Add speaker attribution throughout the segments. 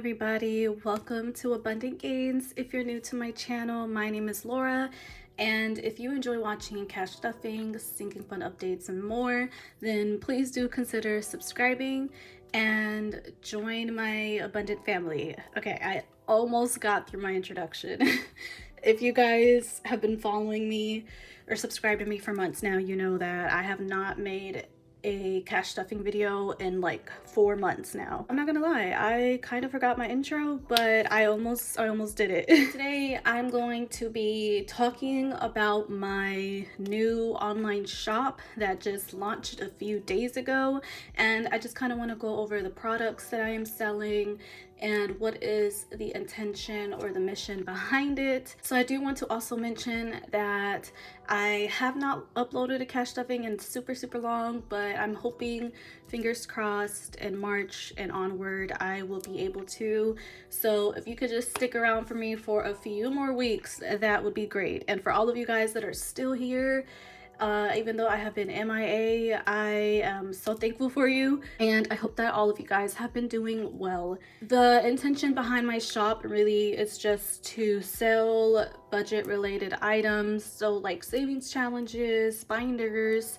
Speaker 1: everybody, welcome to Abundant Gains. If you're new to my channel, my name is Laura, and if you enjoy watching cash stuffing, sinking fun updates, and more, then please do consider subscribing and join my abundant family. Okay, I almost got through my introduction. If you guys have been following me or subscribed to me for months now, you know that I have not made a cash stuffing video in like 4 months now. I'm not gonna lie, I kind of forgot my intro, but I almost did it. Today I'm going to be talking about my new online shop that just launched a few days ago, and I just kind of want to go over the products that I am selling and what is the intention or the mission behind it. So I do want to also mention that I have not uploaded a cash stuffing in super long, but I'm hoping, fingers crossed, in March and onward I will be able to. So if you could just stick around for me for a few more weeks, that would be great. And for all of you guys that are still here, even though I have been MIA, I am so thankful for you, and I hope that all of you guys have been doing well. The intention behind my shop really is just to sell budget related items, so like savings challenges, binders,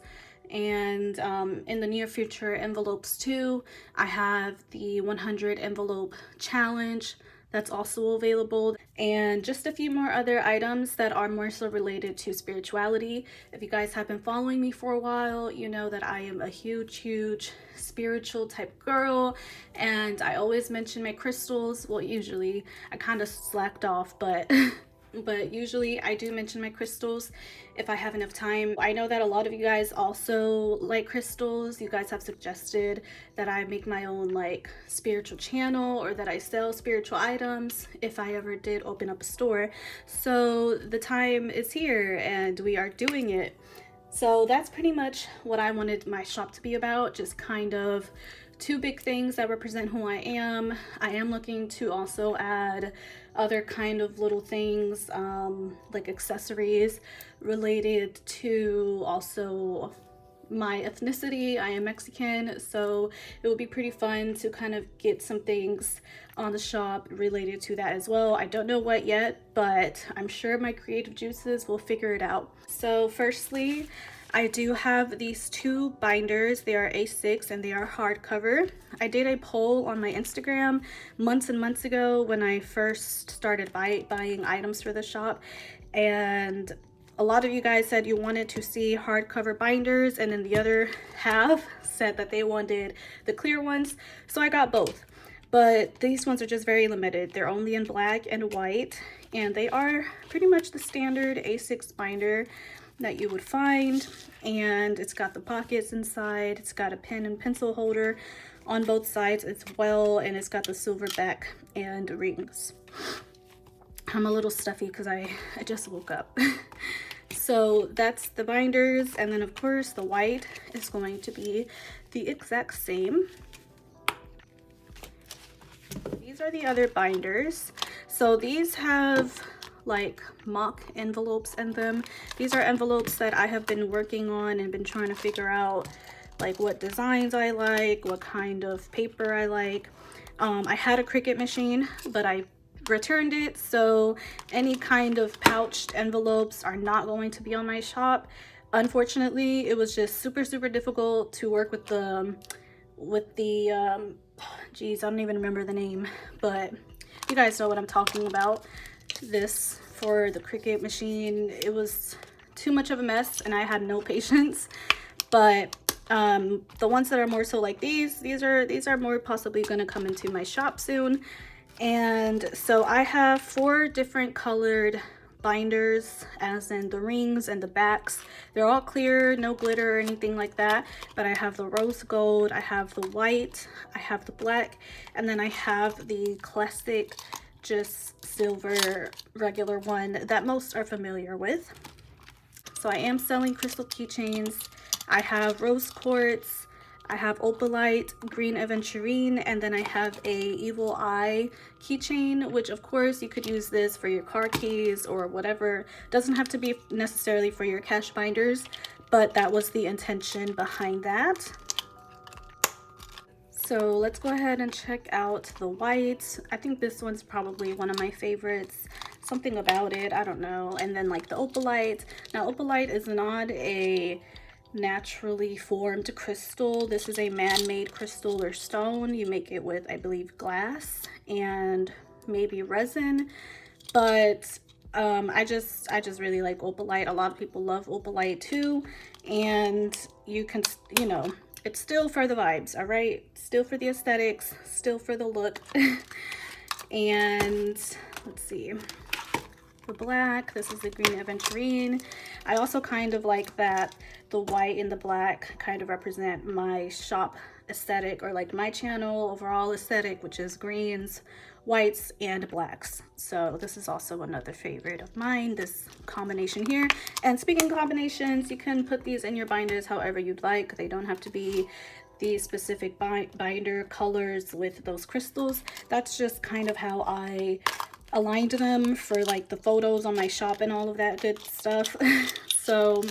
Speaker 1: and in the near future envelopes too. I have the 100 envelope challenge that's also available, and just a few more other items that are more so related to spirituality. If you guys have been following me for a while, you know that I am a huge spiritual type girl, and I always mention my crystals. Well, usually I kind of slacked off, but but usually I do mention my crystals if I have enough time. I know that a lot of you guys also like crystals. You guys have suggested that I make my own like spiritual channel, or that I sell spiritual items if I ever did open up a store. So the time is here and we are doing it. So that's pretty much what I wanted my shop to be about, just kind of two big things that represent who I am. I am looking to also add other kind of little things, like accessories related to also my ethnicity. I am Mexican, so it would be pretty fun to kind of get some things on the shop related to that as well. I don't know what yet, but I'm sure my creative juices will figure it out. So firstly, I do have these two binders. They are A6 and they are hardcover. I did a poll on my Instagram months and months ago when I first started buying items for the shop, and a lot of you guys said you wanted to see hardcover binders, and then the other half said that they wanted the clear ones. So I got both, but these ones are just very limited. They're only in black and white, and they are pretty much the standard A6 binder that you would find, and it's got the pockets inside. It's got a pen and pencil holder on both sides as well, and it's got the silver back and rings. I'm a little stuffy because I just woke up. So that's the binders, and then of course the white is going to be the exact same. These are the other binders. So these have like mock envelopes in them. These are envelopes that I have been working on and been trying to figure out like what designs I like, what kind of paper I like. I had a Cricut machine, but I returned it, so any kind of pouched envelopes are not going to be on my shop. Unfortunately, it was just super difficult to work with the geez, I don't even remember the name, but you guys know what I'm talking about. This for the Cricut machine, it was too much of a mess and I had no patience. But the ones that are more so like these are more possibly going to come into my shop soon. And so I have 4 different colored binders, as in the rings and the backs. They're all clear, no glitter or anything like that, but I have the rose gold, I have the white, I have the black, and then I have the classic just silver regular one that most are familiar with. So I am selling crystal keychains. I have rose quartz, I have opalite, green aventurine, and then I have a evil eye keychain, which of course you could use this for your car keys or whatever. Doesn't have to be necessarily for your cash binders, but that was the intention behind that. So let's go ahead and check out the white. I think this one's probably one of my favorites. Something about it, I don't know. And then like the opalite. Now opalite is not a naturally formed crystal. This is a man-made crystal or stone. You make it with, I believe, glass and maybe resin. But I just really like opalite. A lot of people love opalite too, and you can, you know, it's still for the vibes, all right? Still for the aesthetics, still for the look. And let's see, for black, this is the green aventurine. I also kind of like that the white and the black kind of represent my shop aesthetic, or like my channel overall aesthetic, which is greens, whites, and blacks. So this is also another favorite of mine, this combination here. And speaking of combinations, you can put these in your binders however you'd like. They don't have to be the specific binder colors with those crystals. That's just kind of how I aligned them for like the photos on my shop and all of that good stuff. So,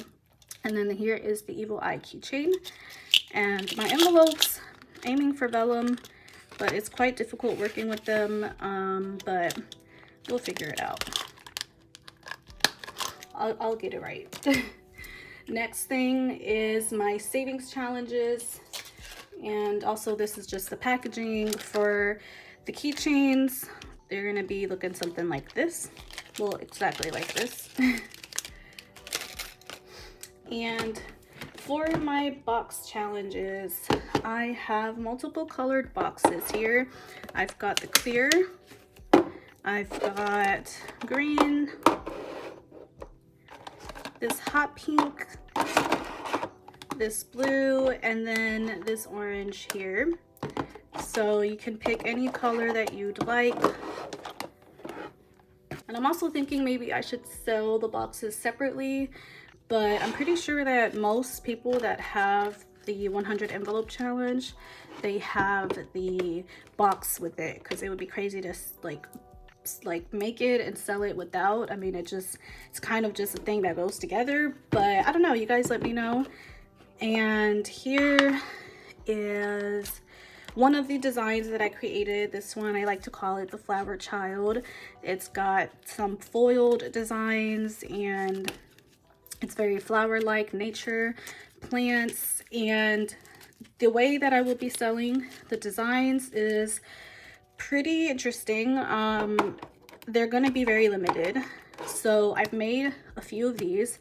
Speaker 1: and then here is the Evil Eye keychain, and my envelopes, aiming for vellum, but it's quite difficult working with them, but we'll figure it out. I'll get it right. Next thing is my savings challenges, and also this is just the packaging for the keychains. They're gonna be looking something like this. Well, exactly like this. And for my box challenges, I have multiple colored boxes here. I've got the clear, I've got green, this hot pink, this blue, and then this orange here. So you can pick any color that you'd like. And I'm also thinking maybe I should sell the boxes separately, but I'm pretty sure that most people that have the 100 envelope challenge, they have the box with it, because it would be crazy to like make it and sell it without. I mean, it's kind of just a thing that goes together, but I don't know, you guys let me know. And here is one of the designs that I created. This one, I like to call it the Flower Child. It's got some foiled designs, and it's very flower-like, nature, plants. And the way that I will be selling the designs is pretty interesting. They're going to be very limited. So I've made a few of these.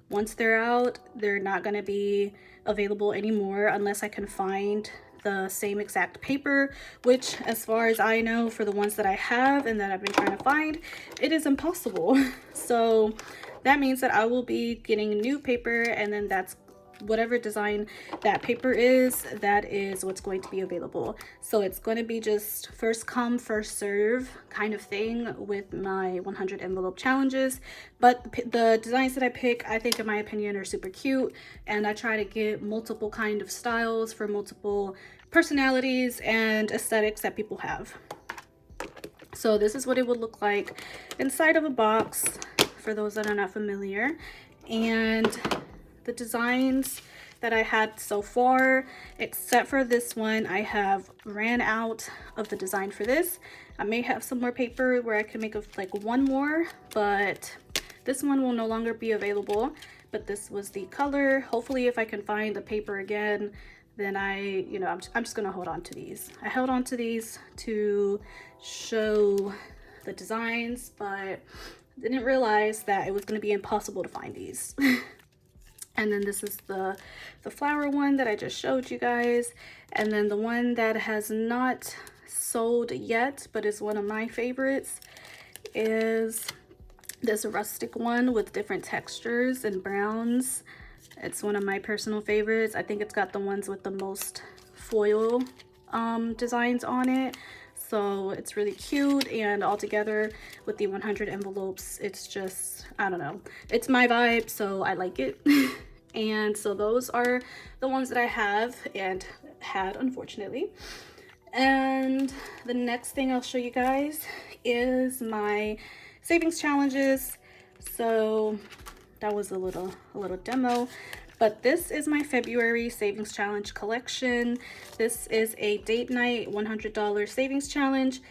Speaker 1: Once they're out, they're not going to be available anymore unless I can find the same exact paper, which, as far as I know, for the ones that I have and that I've been trying to find, it is impossible. So that means that I will be getting new paper, and then that's whatever design that paper is, that is what's going to be available. So it's going to be just first come first serve kind of thing with my 100 envelope challenges. But the designs that I pick, I think in my opinion, are super cute, and I try to get multiple kind of styles for multiple personalities and aesthetics that people have. So this is what it would look like inside of a box for those that are not familiar. And the designs that I had so far, except for this one, I have ran out of the design for this. I may have some more paper where I can make like one more, but this one will no longer be available. But this was the color. Hopefully if I can find the paper again, then I'm just gonna hold on to these. I held on to these to show the designs, but didn't realize that it was gonna be impossible to find these. And then this is the flower one that I just showed you guys. And then the one that has not sold yet, but is one of my favorites, is this rustic one with different textures and browns. It's one of my personal favorites. I think it's got the ones with the most foil designs on it. So it's really cute, and all together with the 100 envelopes, it's just, I don't know, it's my vibe, so I like it. And so those are the ones that I have and had, unfortunately. And the next thing I'll show you guys is my savings challenges. So that was a little demo. But this is my February savings challenge collection. This is a date night $100 savings challenge.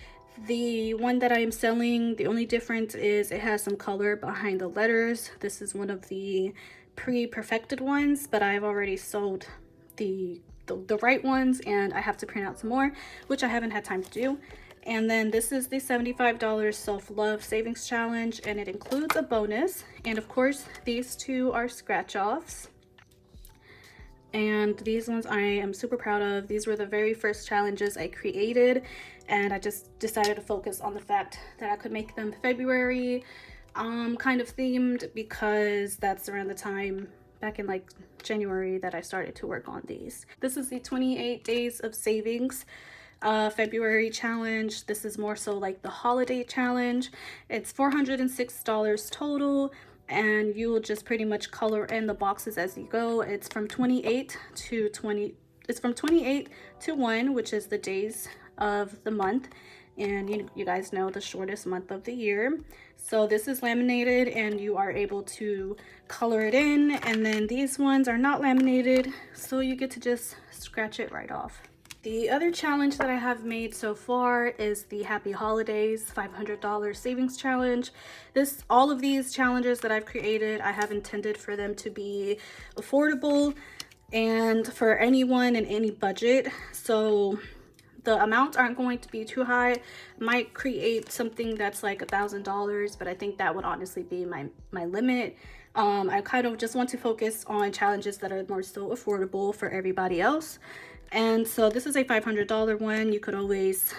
Speaker 1: The one that I am selling, the only difference is it has some color behind the letters. This is one of the pre-perfected ones, but I've already sold the right ones, and I have to print out some more, which I haven't had time to do. And then this is the $75 self-love savings challenge, and it includes a bonus. And of course, these two are scratch-offs. And these ones I am super proud of. These were the very first challenges I created, and I just decided to focus on the fact that I could make them February kind of themed, because that's around the time back in like January that I started to work on these. This is the 28 days of savings February challenge. This is more so like the holiday challenge. It's $406 total, and you will just pretty much color in the boxes as you go. It's from 28 to 1, which is the days of the month, and you guys know the shortest month of the year. So this is laminated, and you are able to color it in, and then these ones are not laminated, so you get to just scratch it right off. The other challenge that I have made so far is the Happy Holidays $500 savings challenge. All of these challenges that I've created, I have intended for them to be affordable and for anyone in any budget. So the amounts aren't going to be too high. I might create something that's like $1,000, but I think that would honestly be my limit. I kind of just want to focus on challenges that are more so affordable for everybody else. And so this is a $500 one. You could always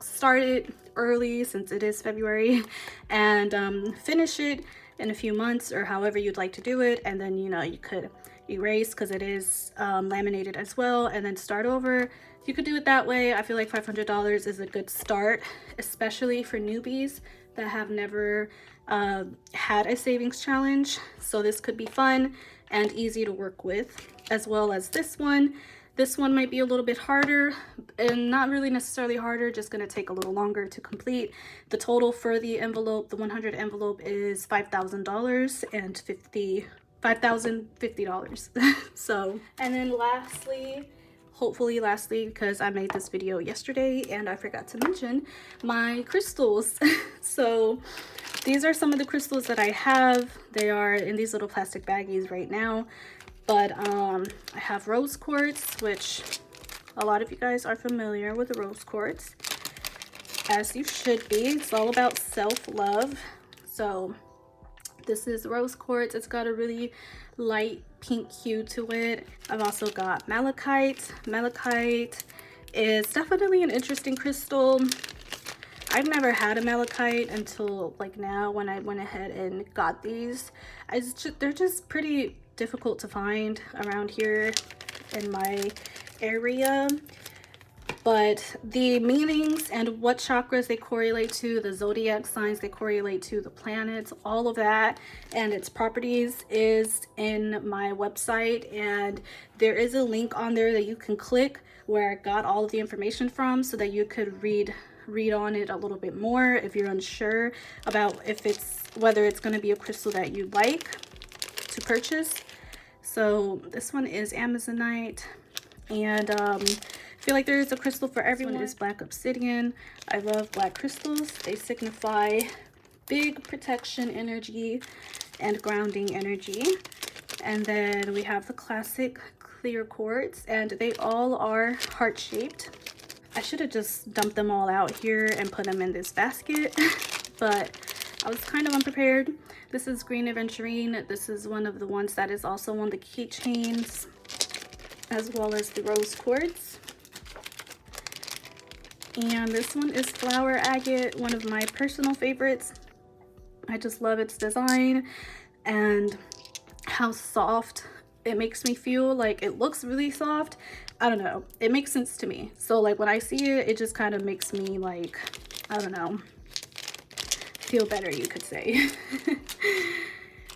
Speaker 1: start it early since it is February, and finish it in a few months or however you'd like to do it. And then, you could erase because it is laminated as well, and then start over. You could do it that way. I feel like $500 is a good start, especially for newbies that have never had a savings challenge. So this could be fun and easy to work with, as well as this one. This one might be a little bit harder, and not really necessarily harder, just going to take a little longer to complete. The total for the envelope, the 100 envelope, is $5,000 and $5,050. So, and then hopefully lastly, because I made this video yesterday and I forgot to mention my crystals. So these are some of the crystals that I have. They are in these little plastic baggies right now. But I have rose quartz, which a lot of you guys are familiar with the rose quartz, as you should be. It's all about self-love. So this is rose quartz. It's got a really light pink hue to it. I've also got malachite. Malachite is definitely an interesting crystal. I've never had a malachite until like now, when I went ahead and got these. They're just pretty difficult to find around here in my area, but the meanings and what chakras they correlate to, the zodiac signs they correlate to, the planets, all of that and its properties is in my website, and there is a link on there that you can click where I got all of the information from, so that you could read on it a little bit more if you're unsure about whether it's going to be a crystal that you like to purchase. So this one is Amazonite, and I feel like there is a crystal for everyone. This one is black obsidian. I love black crystals. They signify big protection energy and grounding energy. And then we have the classic clear quartz, and they all are heart-shaped. I should have just dumped them all out here and put them in this basket, but I was kind of unprepared. This is green aventurine. This is one of the ones that is also on the keychains, as well as the rose quartz. And this one is flower agate, one of my personal favorites. I just love its design and how soft it makes me feel. Like, it looks really soft. I don't know, it makes sense to me. So like when I see it, it just kind of makes me like, I don't know, feel better, you could say.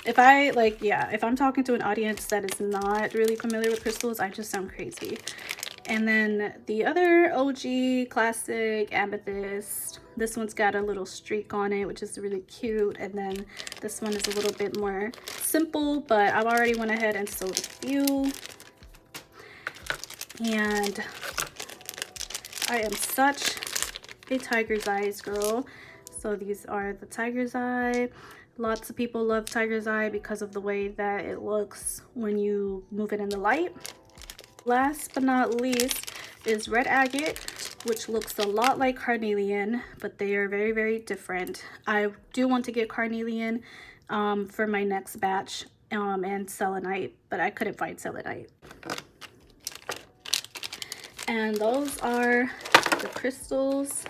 Speaker 1: If I'm talking to an audience that is not really familiar with crystals, I just sound crazy. And then the other OG classic amethyst, this one's got a little streak on it, which is really cute. And then this one is a little bit more simple, but I've already went ahead and sewed a few. And I am such a tiger's eyes girl. So these are the tiger's eye. Lots of people love tiger's eye because of the way that it looks when you move it in the light. Last but not least is red agate, which looks a lot like carnelian, but they are very, very different. I do want to get carnelian for my next batch and selenite, but I couldn't find selenite. And those are the crystals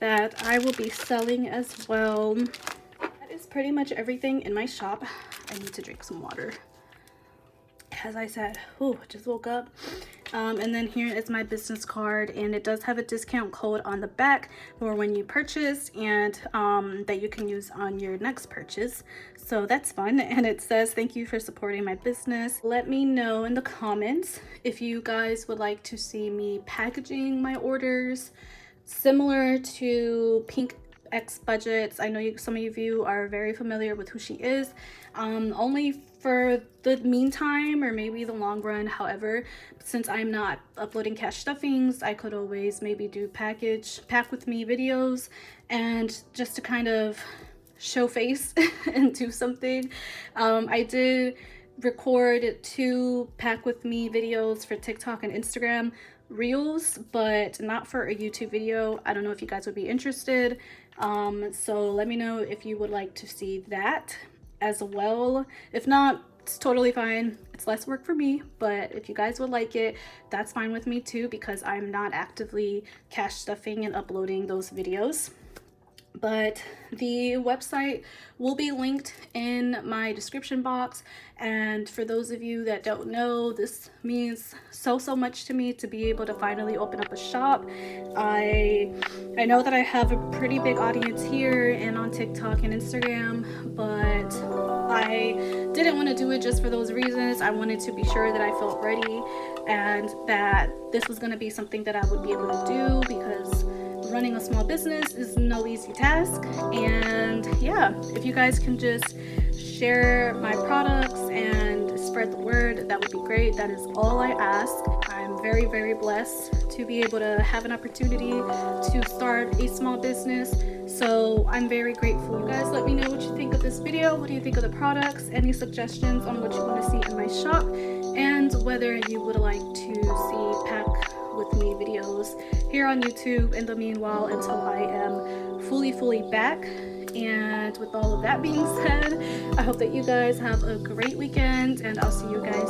Speaker 1: that I will be selling as well. That is pretty much everything in my shop. I need to drink some water. As I said, just woke up. And then here is my business card, and it does have a discount code on the back for when you purchase, and that you can use on your next purchase. So that's fun. And it says, thank you for supporting my business. Let me know in the comments if you guys would like to see me packaging my orders similar to Pink X Budgets. I know some of you are very familiar with who she is. Only for the meantime, or maybe the long run. However, since I'm not uploading cash stuffings, I could always maybe do pack with me videos, and just to kind of show face and do something. I did record 2 pack with me videos for TikTok and Instagram reels, but not for a YouTube video. I don't know if you guys would be interested. So let me know if you would like to see that as well. If not, it's totally fine. It's less work for me, but if you guys would like it, that's fine with me too, because I'm not actively cash stuffing and uploading those videos. But the website will be linked in my description box. And for those of you that don't know, this means so much to me to be able to finally open up a shop. I know that I have a pretty big audience here and on TikTok and Instagram, but I didn't want to do it just for those reasons. I wanted to be sure that I felt ready and that this was going to be something that I would be able to do, because running a small business is no easy task. And yeah, if you guys can just share my products and spread the word, that would be great. That is all I ask. I'm very, very blessed to be able to have an opportunity to start a small business. So I'm very grateful. You guys let me know what you think of this video. What do you think of the products? Any suggestions on what you want to see in my shop, and whether you would like to see pack with me videos here on YouTube in the meanwhile, until I am fully back. And with all of that being said, I hope that you guys have a great weekend, and I'll see you guys